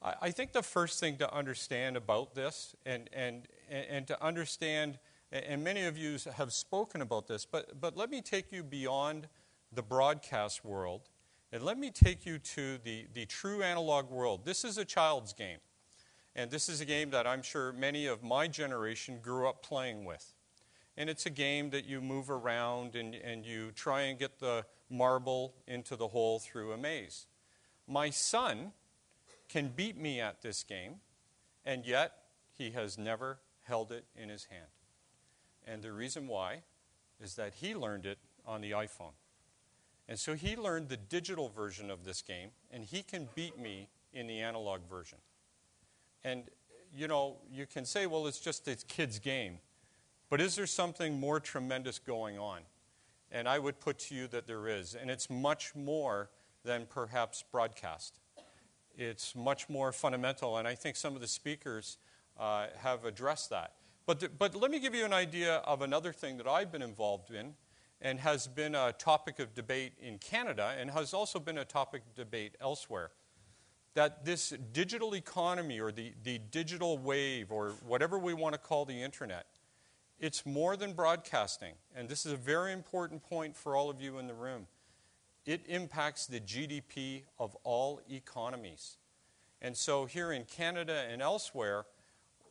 I think the first thing to understand about this, and to understand, and many of you have spoken about this, but let me take you beyond the broadcast world, and let me take you to the true analog world. This is a child's game, and this is a game that I'm sure many of my generation grew up playing with. And it's a game that you move around and you try and get the marble into the hole through a maze. My son can beat me at this game, and yet he has never held it in his hand. And the reason why is that he learned it on the iPhone. And so he learned the digital version of this game, and he can beat me in the analog version. And, you know, you can say, well, it's just a kid's game. But is there something more tremendous going on? And I would put to you that there is. And it's much more than perhaps broadcast. It's much more fundamental, and I think some of the speakers have addressed that. But let me give you an idea of another thing that I've been involved in and has been a topic of debate in Canada and has also been a topic of debate elsewhere. That this digital economy or the digital wave or whatever we want to call the internet, it's more than broadcasting. And this is a very important point for all of you in the room. It impacts the GDP of all economies. And so here in Canada and elsewhere,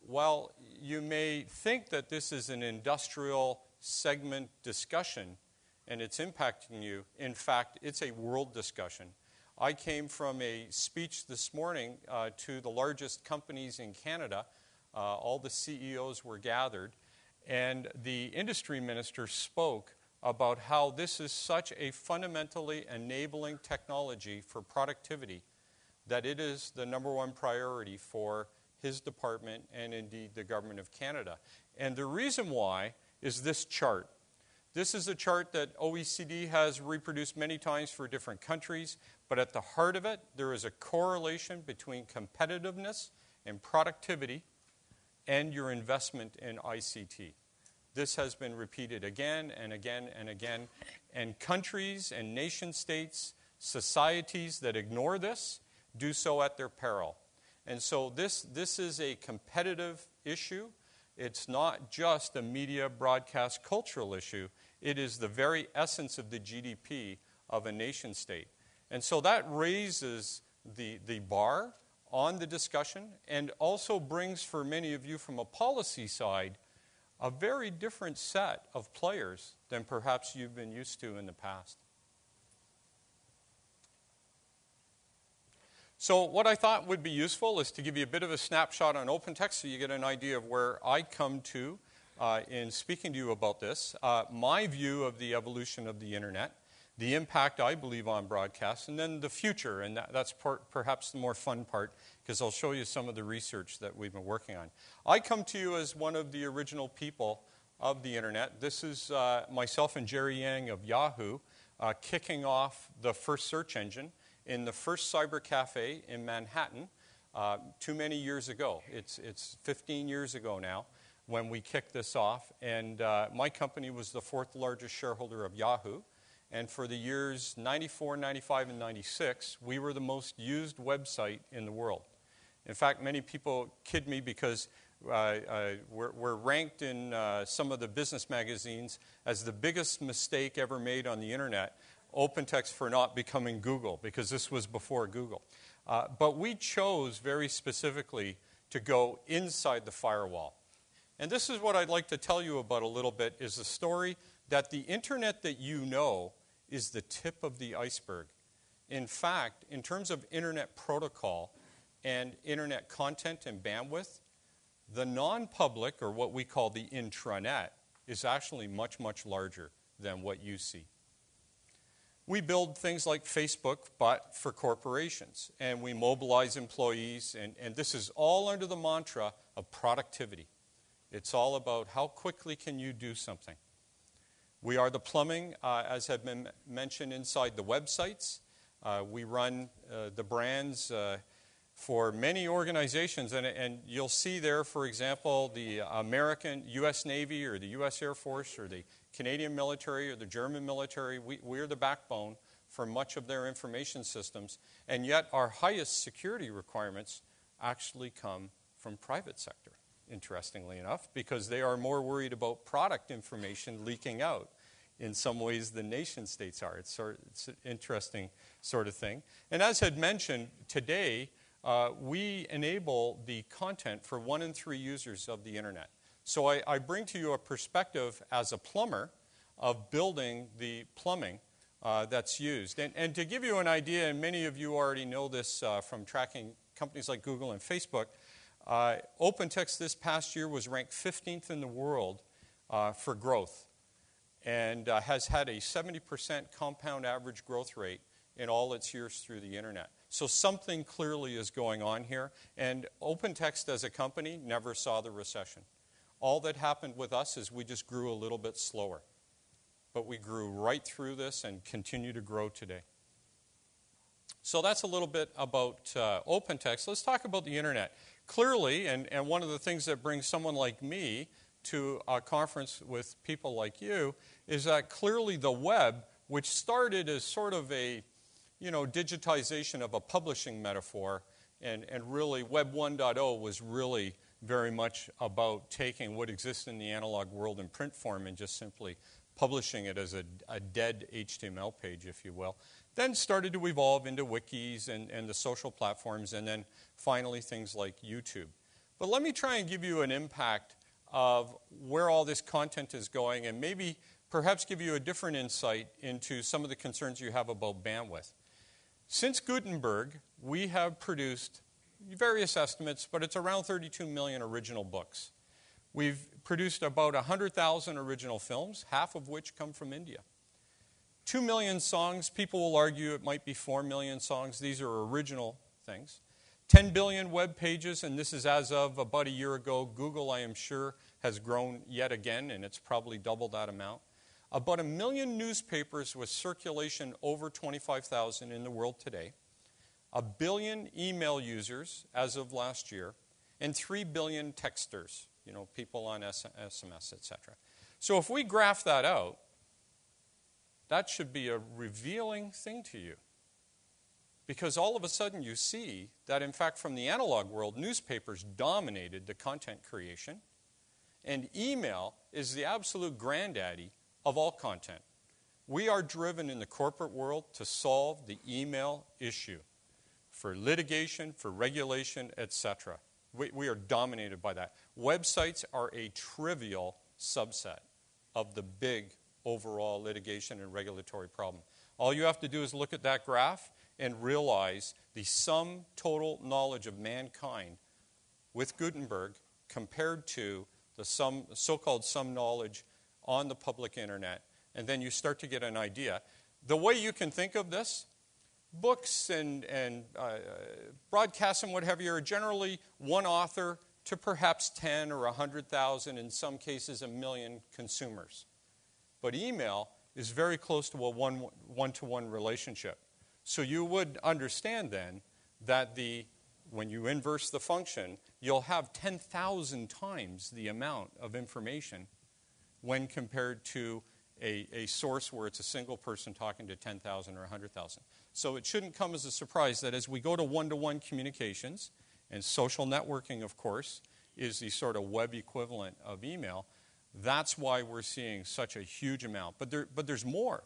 while you may think that this is an industrial segment discussion and it's impacting you, in fact, it's a world discussion. I came from a speech this morning to the largest companies in Canada. All the CEOs were gathered, and the industry minister spoke about how this is such a fundamentally enabling technology for productivity that it is the number one priority for his department and indeed the government of Canada. And the reason why is this chart. This is a chart that OECD has reproduced many times for different countries, but at the heart of it, there is a correlation between competitiveness and productivity and your investment in ICT. This has been repeated again and again and again. And countries and nation states, societies that ignore this, do so at their peril. And so this is a competitive issue. It's not just a media, broadcast, cultural issue. It is the very essence of the GDP of a nation state. And so that raises the bar on the discussion and also brings for many of you from a policy side a very different set of players than perhaps you've been used to in the past. So what I thought would be useful is to give you a bit of a snapshot on OpenText so you get an idea of where I come to in speaking to you about this, my view of the evolution of the internet, the impact I believe on broadcast, and then the future, and that's perhaps the more fun part because I'll show you some of the research that we've been working on. I come to you as one of the original people of the internet. This is myself and Jerry Yang of Yahoo kicking off the first search engine in the first cyber cafe in Manhattan too many years ago. It's 15 years ago now when we kicked this off, and my company was the fourth largest shareholder of Yahoo. And for the years 94, 95, and 96, we were the most used website in the world. In fact, many people kid me because we're ranked in some of the business magazines as the biggest mistake ever made on the internet, OpenText for not becoming Google, because this was before Google. But we chose very specifically to go inside the firewall. And this is what I'd like to tell you about a little bit, is the story that the internet that you know is the tip of the iceberg. In fact, in terms of internet protocol and internet content and bandwidth, the non-public, or what we call the intranet, is actually much, much larger than what you see. We build things like Facebook, but for corporations, and we mobilize employees, and this is all under the mantra of productivity. It's all about how quickly can you do something. We are the plumbing, as had been mentioned, inside the websites. We run the brands for many organizations, and you'll see there, for example, the American U.S. Navy or the U.S. Air Force or the Canadian military or the German military. We're the backbone for much of their information systems, and yet our highest security requirements actually come from private sector, interestingly enough, because they are more worried about product information leaking out in some ways than nation states are. It's an interesting sort of thing. And as had mentioned, today we enable the content for 1 in 3 users of the internet. So I bring to you a perspective as a plumber of building the plumbing that's used. And to give you an idea, and many of you already know this from tracking companies like Google and Facebook, OpenText this past year was ranked 15th in the world for growth, and has had a 70% compound average growth rate in all its years through the internet. So something clearly is going on here, and OpenText as a company never saw the recession. All that happened with us is we just grew a little bit slower. But we grew right through this and continue to grow today. So that's a little bit about OpenText. Let's talk about the internet. Clearly, and one of the things that brings someone like me to a conference with people like you is that clearly the web, which started as sort of a digitization of a publishing metaphor, and really Web 1.0 was really very much about taking what exists in the analog world in print form and just simply publishing it as a dead HTML page, if you will. Then started to evolve into wikis and the social platforms, and then finally things like YouTube. But let me try and give you an impact of where all this content is going, and maybe perhaps give you a different insight into some of the concerns you have about bandwidth. Since Gutenberg, we have produced various estimates, but it's around 32 million original books. We've produced about 100,000 original films, half of which come from India. 2 million songs. People will argue it might be 4 million songs. These are original things. 10 billion web pages, and this is as of about a year ago. Google, I am sure, has grown yet again, and it's probably double that amount. About 1 million newspapers with circulation over 25,000 in the world today. 1 billion email users as of last year, and 3 billion texters, people on SMS, etc. So if we graph that out, that should be a revealing thing to you. Because all of a sudden you see that, in fact, from the analog world, newspapers dominated the content creation, and email is the absolute granddaddy of all content. We are driven in the corporate world to solve the email issue for litigation, for regulation, etc. We are dominated by that. Websites are a trivial subset of the big overall litigation and regulatory problem. All you have to do is look at that graph and realize the sum total knowledge of mankind with Gutenberg compared to the so-called sum knowledge on the public internet, and then you start to get an idea. The way you can think of this, books and broadcasts and what have you are generally one author to perhaps 10 or 100,000, in some cases 1 million consumers. But email is very close to a one-to-one relationship. So you would understand then that when you inverse the function, you'll have 10,000 times the amount of information when compared to a source where it's a single person talking to 10,000 or 100,000. So it shouldn't come as a surprise that as we go to one-to-one communications, and social networking, of course, is the sort of web equivalent of email, that's why we're seeing such a huge amount. But there's more.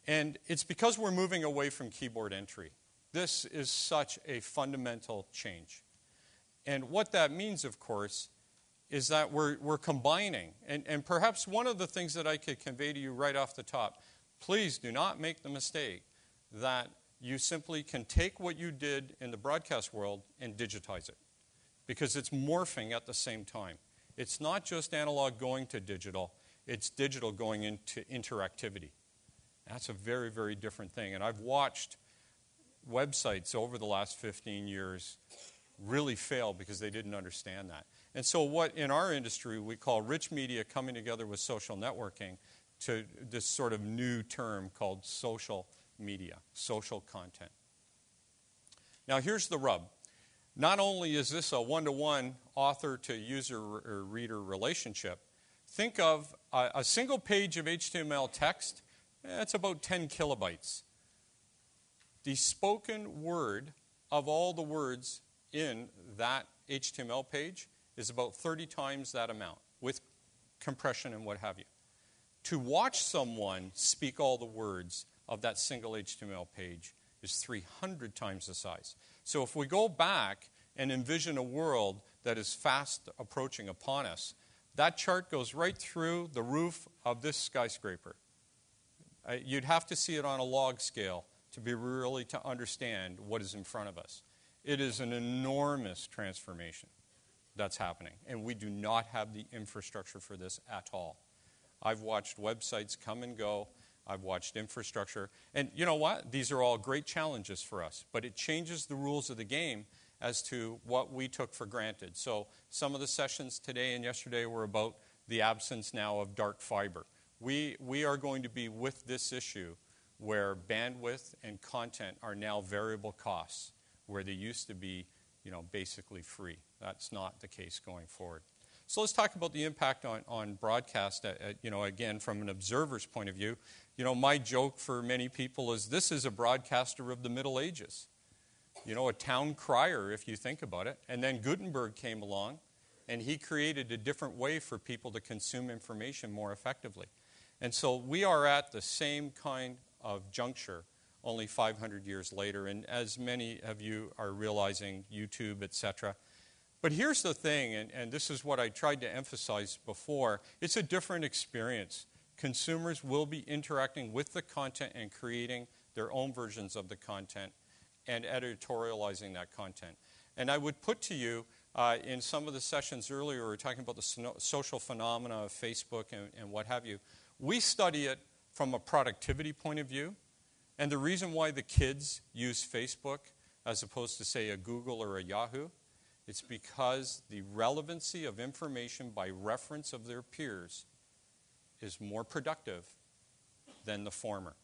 And it's because we're moving away from keyboard entry. This is such a fundamental change. And what that means, of course, is that we're combining. And perhaps one of the things that I could convey to you right off the top, please do not make the mistake that you simply can take what you did in the broadcast world and digitize it, because it's morphing at the same time. It's not just analog going to digital, it's digital going into interactivity. That's a very, very different thing. And I've watched websites over the last 15 years really fail because they didn't understand that. And so what in our industry we call rich media coming together with social networking to this sort of new term called social media, social content. Now here's the rub. Not only is this a one-to-one author-to-user or reader relationship, think of a single page of HTML text, it's about 10 kilobytes. The spoken word of all the words in that HTML page is about 30 times that amount with compression and what have you. To watch someone speak all the words of that single HTML page is 300 times the size. So if we go back and envision a world that is fast approaching upon us, that chart goes right through the roof of this skyscraper. You'd have to see it on a log scale to be really to understand what is in front of us. It is an enormous transformation that's happening, and we do not have the infrastructure for this at all. I've watched websites come and go. I've watched infrastructure. And you know what? These are all great challenges for us, but it changes the rules of the game as to what we took for granted. So some of the sessions today and yesterday were about the absence now of dark fiber. We are going to be with this issue where bandwidth and content are now variable costs, where they used to be, basically free. That's not the case going forward. So let's talk about the impact on broadcast, again, from an observer's point of view. My joke for many people is this is a broadcaster of the Middle Ages. A town crier, if you think about it. And then Gutenberg came along, and he created a different way for people to consume information more effectively. And so we are at the same kind of juncture only 500 years later. And as many of you are realizing, YouTube, etc. But here's the thing, and this is what I tried to emphasize before, it's a different experience. Consumers will be interacting with the content and creating their own versions of the content and editorializing that content. And I would put to you, in some of the sessions earlier, we were talking about the social phenomena of Facebook and what have you. We study it from a productivity point of view. And the reason why the kids use Facebook as opposed to, say, a Google or a Yahoo, it's because the relevancy of information by reference of their peers is more productive than the former.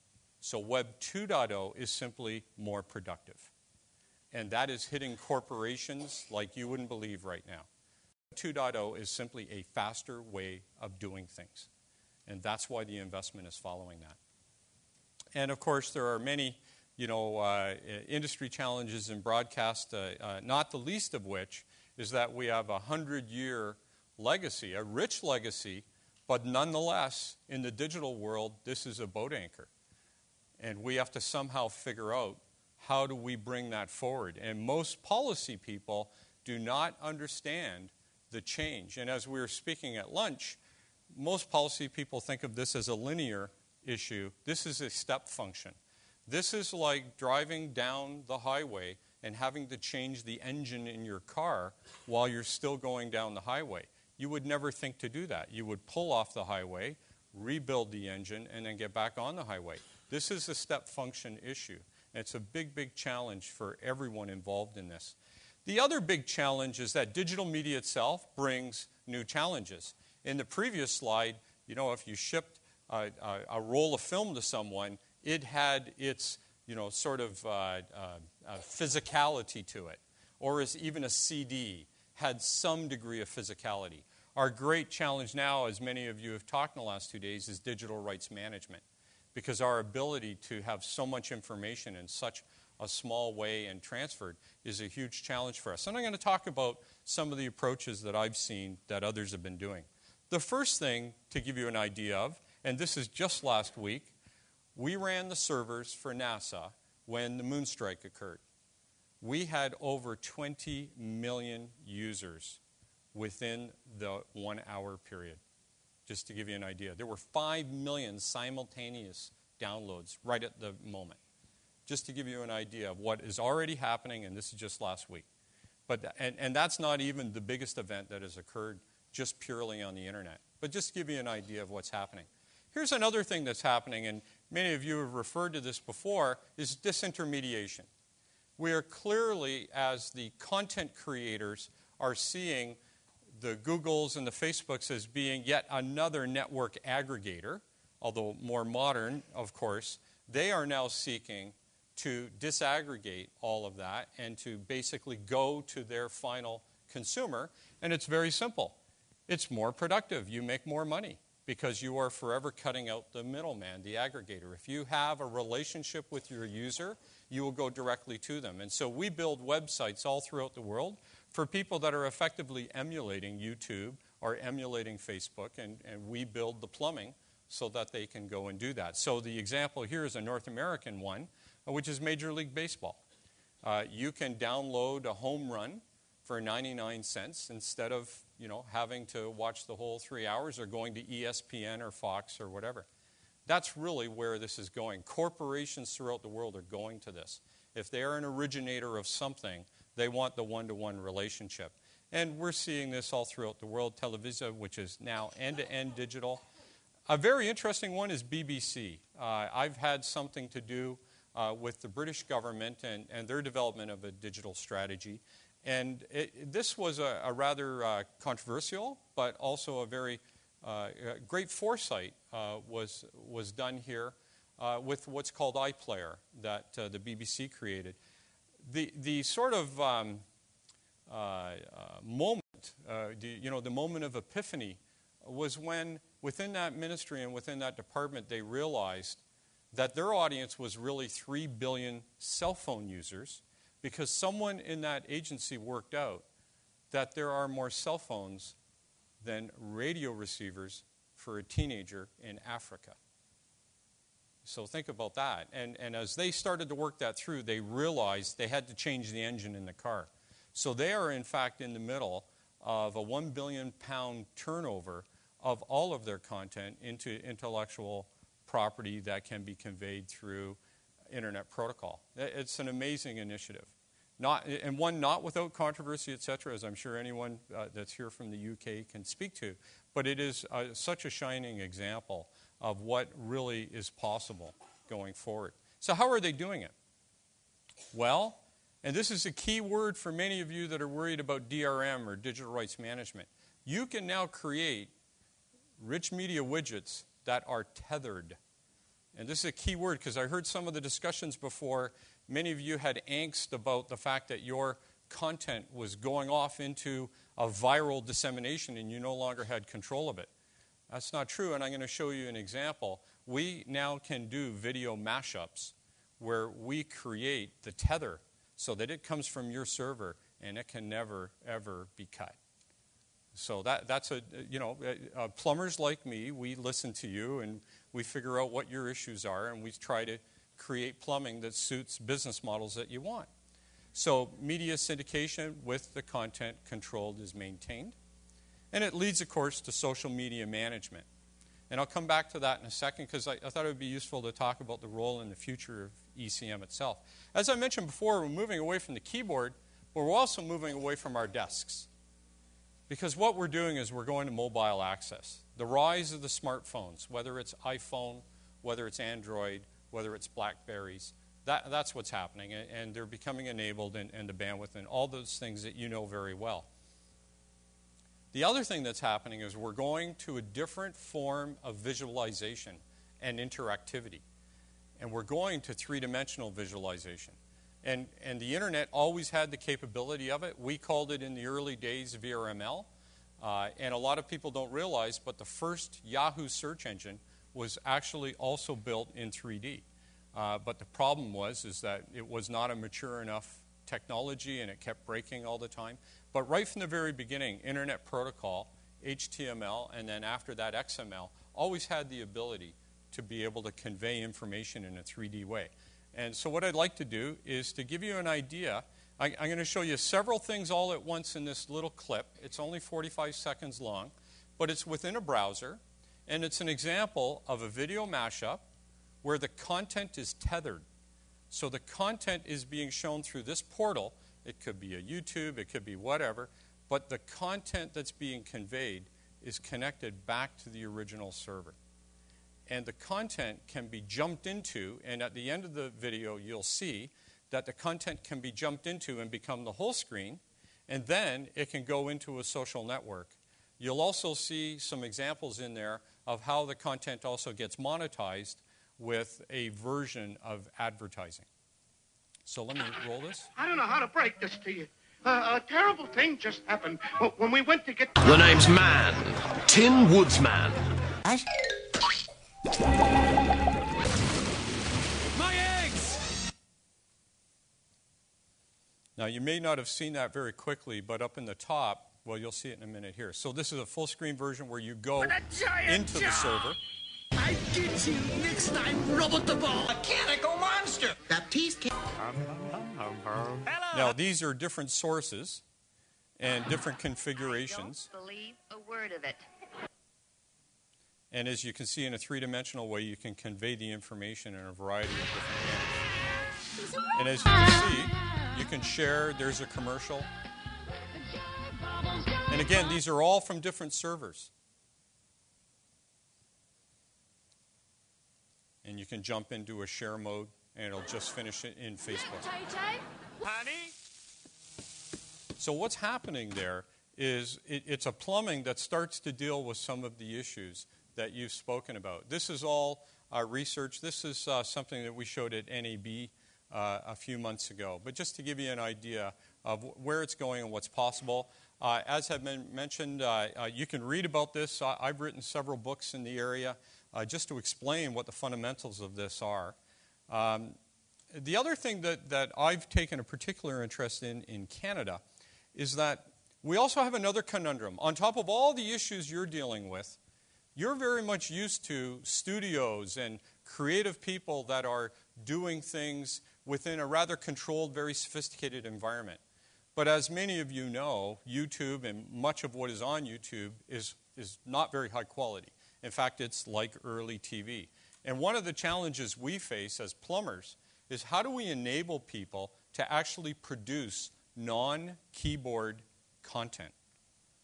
So Web 2.0 is simply more productive. And that is hitting corporations like you wouldn't believe right now. 2.0 is simply a faster way of doing things. And that's why the investment is following that. And of course, there are many, industry challenges in broadcast, not the least of which is that we have a 100-year legacy, a rich legacy, but nonetheless, in the digital world, this is a boat anchor. And we have to somehow figure out how do we bring that forward. And most policy people do not understand the change. And as we were speaking at lunch, most policy people think of this as a linear issue. This is a step function. This is like driving down the highway and having to change the engine in your car while you're still going down the highway. You would never think to do that. You would pull off the highway, rebuild the engine, and then get back on the highway. This is a step function issue. And it's a big, big challenge for everyone involved in this. The other big challenge is that digital media itself brings new challenges. In the previous slide, if you shipped a roll of film to someone, it had its, physicality to it. Or as even a CD had some degree of physicality. Our great challenge now, as many of you have talked in the last 2 days, is digital rights management. Because our ability to have so much information in such a small way and transferred is a huge challenge for us. And I'm going to talk about some of the approaches that I've seen that others have been doing. The first thing to give you an idea of, and this is just last week, we ran the servers for NASA when the moon strike occurred. We had over 20 million users within the 1 hour period. Just to give you an idea. There were 5 million simultaneous downloads right at the moment. Just to give you an idea of what is already happening, and this is just last week. And that's not even the biggest event that has occurred just purely on the internet. But just to give you an idea of what's happening. Here's another thing that's happening, and many of you have referred to this before, is disintermediation. We are clearly, as the content creators, are seeing the Googles and the Facebooks as being yet another network aggregator, although more modern, of course. They are now seeking to disaggregate all of that and to basically go to their final consumer. And it's very simple. It's more productive. You make more money. because you are forever cutting out the middleman, the aggregator. If you have a relationship with your user, you will go directly to them. And so we build websites all throughout the world for people that are effectively emulating YouTube or emulating Facebook, and we build the plumbing so that they can go and do that. So the example here is a North American one, which is Major League Baseball. You can download a home run for 99 cents instead of, having to watch the whole 3 hours or going to ESPN or Fox or whatever. That's really where this is going. Corporations throughout the world are going to this. If they are an originator of something, they want the one-to-one relationship. And we're seeing this all throughout the world. Televisa, which is now end-to-end digital. A very interesting one is BBC. I've had something to do with the British government and their development of a digital strategy. And this was a rather controversial, but also a very great foresight was done here with what's called iPlayer that the BBC created. The sort of moment, the moment of epiphany was when within that ministry and within that department they realized that their audience was really 3 billion cell phone users, because someone in that agency worked out that there are more cell phones than radio receivers for a teenager in Africa. So think about that. And as they started to work that through, they realized they had to change the engine in the car. So they are, in fact, in the middle of a £1 billion turnover of all of their content into intellectual property that can be conveyed through Internet protocol. It's an amazing initiative. Not without controversy, etc., as I'm sure anyone that's here from the UK can speak to, but it is such a shining example of what really is possible going forward. So how are they doing it? Well, and this is a key word for many of you that are worried about DRM or digital rights management. You can now create rich media widgets that are tethered. And this is a key word because I heard some of the discussions before. Many of you had angst about the fact that your content was going off into a viral dissemination and you no longer had control of it. That's not true, and I'm going to show you an example. We now can do video mashups where we create the tether so that it comes from your server and it can never, ever be cut. So that's plumbers like me, we listen to you and we figure out what your issues are and we try to create plumbing that suits business models that you want. So media syndication with the content controlled is maintained. And it leads, of course, to social media management. And I'll come back to that in a second because I thought it would be useful to talk about the role and the future of ECM itself. As I mentioned before, we're moving away from the keyboard, but we're also moving away from our desks. Because what we're doing is we're going to mobile access. The rise of the smartphones, whether it's iPhone, whether it's Android, whether it's Blackberries, that's what's happening. And they're becoming enabled and the bandwidth and all those things that you know very well. The other thing that's happening is we're going to a different form of visualization and interactivity. And we're going to three-dimensional visualization. And the Internet always had the capability of it. We called it in the early days VRML. And a lot of people don't realize, but the first Yahoo search engine was actually also built in 3D. But the problem is that it was not a mature enough technology and it kept breaking all the time. But right from the very beginning, Internet Protocol, HTML, and then after that XML, always had the ability to be able to convey information in a 3D way. And so what I'd like to do is to give you an idea. I'm going to show you several things all at once in this little clip. It's only 45 seconds long, but it's within a browser, and it's an example of a video mashup where the content is tethered. So the content is being shown through this portal. It could be a YouTube, it could be whatever, but the content that's being conveyed is connected back to the original server. And the content can be jumped into, and at the end of the video you'll see that the content can be jumped into and become the whole screen, and then it can go into a social network. You'll also see some examples in there of how the content also gets monetized with a version of advertising. So let me roll this. I don't know how to break this to you. A terrible thing just happened when we went to get... The name's Man, Tin Woodsman. What? My eggs! Now, you may not have seen that very quickly, but up in the top, well, you'll see it in a minute here. So this is a full-screen version where you go into the server. I get you next time, Robot the Ball. Mechanical monster. Baptiste can... Now, these are different sources and different configurations. I don't believe a word of it. And as you can see, in a three-dimensional way, you can convey the information in a variety of different manners. And as you can see, you can share. There's a commercial. And again, these are all from different servers. And you can jump into a share mode, and it'll just finish it in Facebook. Honey? So what's happening there is it's a plumbing that starts to deal with some of the issues that you've spoken about. This is all research. This is something that we showed at NAB a few months ago. But just to give you an idea of where it's going and what's possible, as have been mentioned, you can read about this. I've written several books in the area just to explain what the fundamentals of this are. The other thing that I've taken a particular interest in Canada is that we also have another conundrum. On top of all the issues you're dealing with, you're very much used to studios and creative people that are doing things within a rather controlled, very sophisticated environment. But as many of you know, YouTube and much of what is on YouTube is not very high quality. In fact, it's like early TV. And one of the challenges we face as plumbers is how do we enable people to actually produce non-keyboard content?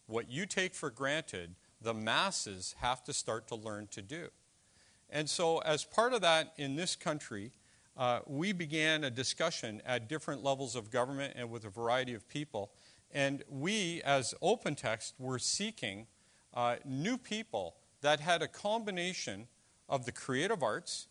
What you take for granted, the masses have to start to learn to do. And so as part of that in this country, we began a discussion at different levels of government and with a variety of people. And we, as OpenText, were seeking new people that had a combination of the creative arts.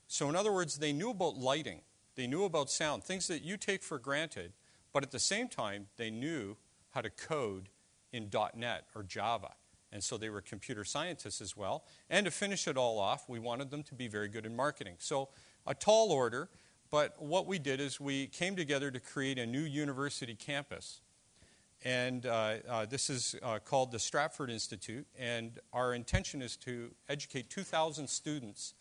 So in other words, they knew about lighting. They knew about sound, things that you take for granted. But at the same time, they knew how to code in .NET or Java. And so they were computer scientists as well. And to finish it all off, we wanted them to be very good in marketing. So a tall order, but what we did is we came together to create a new university campus. And this is called the Stratford Institute. And our intention is to educate 2,000 students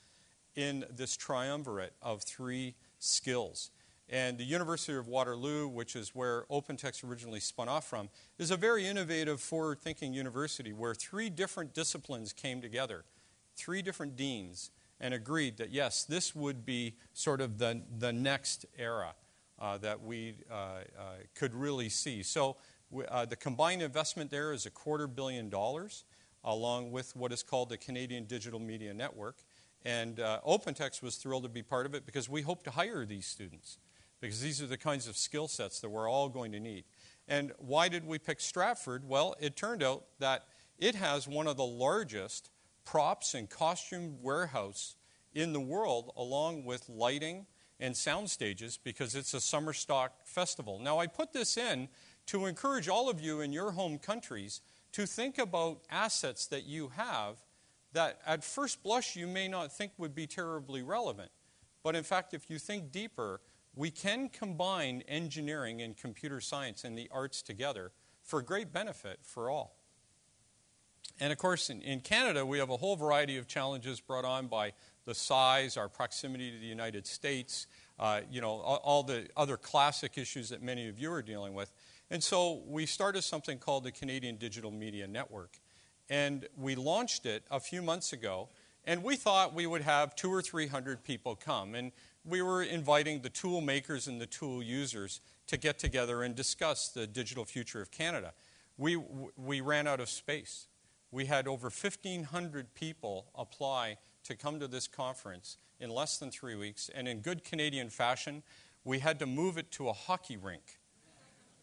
in this triumvirate of 3 skills. And the University of Waterloo, which is where OpenText originally spun off from, is a very innovative, forward-thinking university where 3 different disciplines came together, 3 different deans, and agreed that, yes, this would be sort of the next era that we could really see. So the combined investment there is $250 million, along with what is called the Canadian Digital Media Network. And OpenText was thrilled to be part of it because we hope to hire these students, because these are the kinds of skill sets that we're all going to need. And why did we pick Stratford? Well, it turned out that it has one of the largest props and costume warehouse in the world, along with lighting and sound stages, because it's a summer stock festival. Now, I put this in to encourage all of you in your home countries to think about assets that you have that at first blush you may not think would be terribly relevant. But in fact, if you think deeper, we can combine engineering and computer science and the arts together for great benefit for all. And of course, in Canada, we have a whole variety of challenges brought on by the size, our proximity to the United States, all the other classic issues that many of you are dealing with. And so we started something called the Canadian Digital Media Network. And we launched it a few months ago, and we thought we would have 200 or 300 people come. And we were inviting the tool makers and the tool users to get together and discuss the digital future of Canada. We ran out of space. We had over 1,500 people apply to come to this conference in less than 3 weeks. And in good Canadian fashion, we had to move it to a hockey rink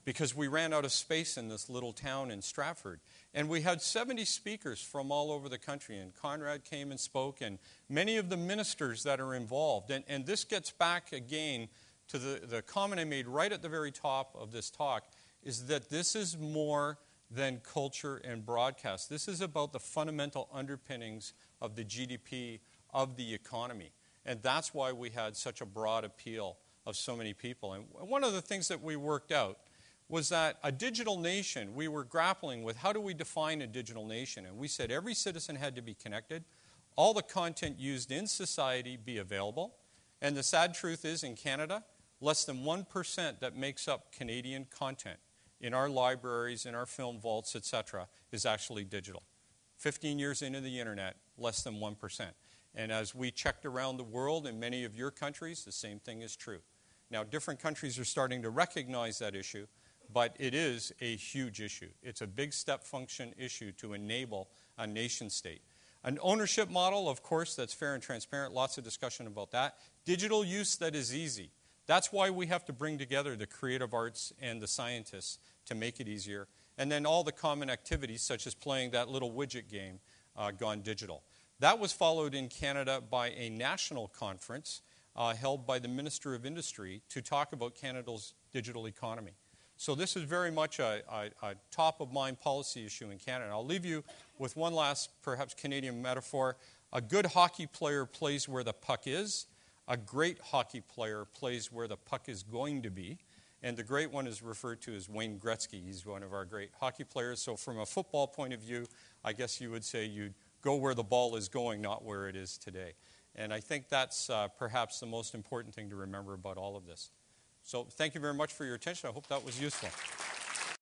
because we ran out of space in this little town in Stratford. And we had 70 speakers from all over the country. And Conrad came and spoke, and many of the ministers that are involved. And this gets back again to the comment I made right at the very top of this talk, is that this is more than culture and broadcast. This is about the fundamental underpinnings of the GDP of the economy. And that's why we had such a broad appeal of so many people. And one of the things that we worked out was that a digital nation, we were grappling with how do we define a digital nation? And we said every citizen had to be connected, all the content used in society be available. And the sad truth is, in Canada, less than 1% that makes up Canadian content in our libraries, in our film vaults, etc., is actually digital. 15 years into the internet, less than 1%. And as we checked around the world in many of your countries, the same thing is true. Now, different countries are starting to recognize that issue, but it is a huge issue. It's a big step function issue to enable a nation state. An ownership model, of course, that's fair and transparent. Lots of discussion about that. Digital use that is easy. That's why we have to bring together the creative arts and the scientists to make it easier. And then all the common activities, such as playing that little widget game, gone digital. That was followed in Canada by a national conference held by the Minister of Industry to talk about Canada's digital economy. So this is very much a top-of-mind policy issue in Canada. I'll leave you with one last, perhaps, Canadian metaphor. A good hockey player plays where the puck is. A great hockey player plays where the puck is going to be. And the great one is referred to as Wayne Gretzky. He's one of our great hockey players. So from a football point of view, I guess you would say you'd go where the ball is going, not where it is today. And I think that's perhaps the most important thing to remember about all of this. So thank you very much for your attention. I hope that was useful.